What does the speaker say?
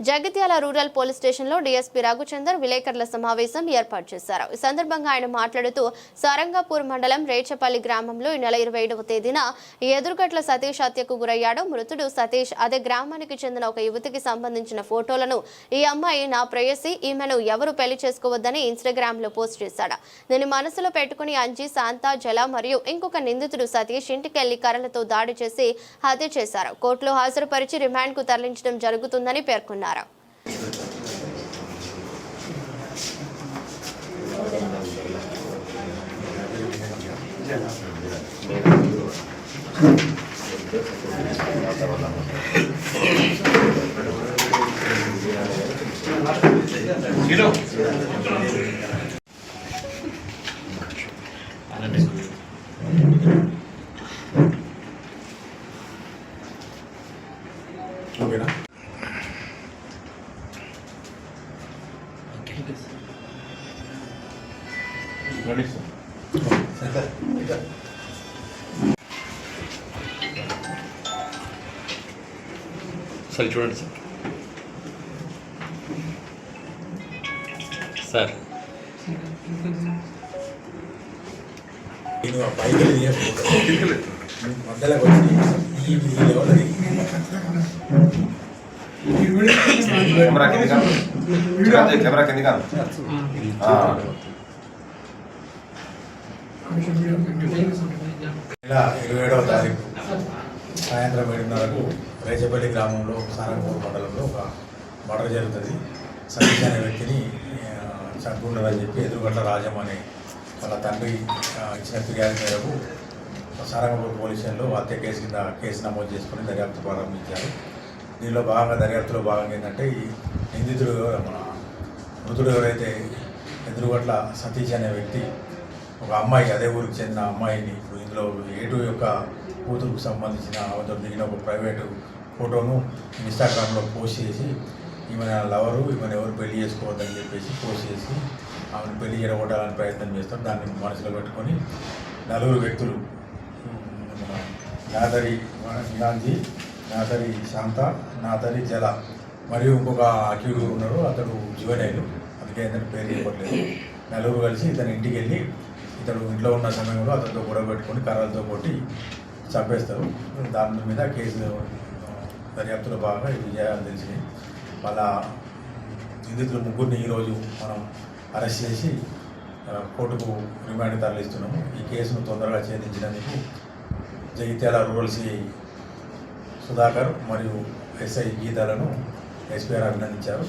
Jagtial rural police స్టేషన్లో DSP Raghuchander విలేకరుల సమావేశం ఏర్పాటు చేశారు. ఈ సందర్భంగా ఆయన మాట్లాడుతూ సారంగపూర్ మండలం రేచపల్లి గ్రామంలో ఈ నెల 27వ తేదీన ఎదురుగట్ల సతీష్ హత్యకు గురయ్యాడు. మృతుడు సతీష్ అదే గ్రామానికి చెందిన ఒక యువతికి సంబంధించిన ఫోటోలను ఈ అమ్మాయి నా ప్రేయసి, ఈమెను ఎవరు పెళ్లి చేసుకోవద్దని ఇన్స్టాగ్రామ్ లో పోస్ట్ చేశాడు. దీన్ని మనసులో పెట్టుకుని అంజీ, శాంత, జల మరియు ఇంకొక నిందితుడు సతీష్ ఇంటికెళ్లి కర్రలతో దాడి చేసి హత్య చేశారు. కోర్టులో హాజరుపరిచి రిమాండ్ కు తరలించడం జరుగుతుందని పేర్కొన్నారు. ఓకేనా? సరే చూడండి సార్. నేను ఆ పైకి మధ్యలోకి వచ్చి ఈ లెవెల్ కెమెరా కింది కాదు. ఇలా 27వ తారీఖు సాయంత్రం 7:30కు రేచపల్లి గ్రామంలో సారంగపూర్ మండలంలో ఒక మర్డర్ జరుగుతుంది. సతీష్ అనే వ్యక్తిని చంపుకుంటుందని చెప్పి ఎదురుగట్ల రాజం అనే వాళ్ళ తండ్రి ఇచ్చిన ఫిర్యాదు మేరకు సారంగపూర్ పోలీస్ స్టేషన్లో హత్య కేసు నమోదు చేసుకుని దర్యాప్తు ప్రారంభించారు. దీనిలో భాగంగా దర్యాప్తులో భాగంగా ఏంటంటే ఈ నిందితుడు మన మృతుడు ఎవరైతే ఎదురుగట్ల సతీష్ అనే వ్యక్తి ఒక అమ్మాయి, అదే ఊరికి చెందిన అమ్మాయిని ఇప్పుడు ఇందులో ఏటు యొక్క కూతురుకు సంబంధించిన ఆమెతో దిగిన ఒక ప్రైవేటు ఫోటోను ఇన్స్టాగ్రామ్లో పోస్ట్ చేసి ఈమె లవరు, ఈమెను ఎవరు పెళ్లి చేసుకోవద్దని చెప్పేసి పోస్ట్ చేసి ఆమెను పెళ్లి చేయగొట్టాలని ప్రయత్నం చేస్తారు. దాన్ని మనసులో పెట్టుకొని నలుగురు వ్యక్తులు నాదరి నియాంజీ, నాదరి శాంత, నాదరి జల మరియు ఇంకొక అక్యూడ్ ఉన్నారు, అతడు జువెనైల్, అందుకే అతని పేరు చెప్పట్లేదు. నలుగురు కలిసి ఇతని ఇంటికి వెళ్ళి ఇతడు ఇంట్లో ఉన్న సమయంలో అతనితో గొడవ పెట్టుకొని కర్రలతో కొట్టి చంపేస్తారు. దాని మీద కేసు దర్యాప్తులో భాగంగా ఈ విజయాలు తెలిసినాయి. వాళ్ళ నిందితులు ముగ్గురిని ఈరోజు మనం అరెస్ట్ చేసి కోర్టుకు రిమాండ్ తరలిస్తున్నాము. ఈ కేసును తొందరగా ఛేదించినందుకు జగిత్యాల రూరల్ సిఐ సుధాకర్ మరియు ఎస్ఐ గీతాలను ఎస్పీఆర్ అభినందించారు.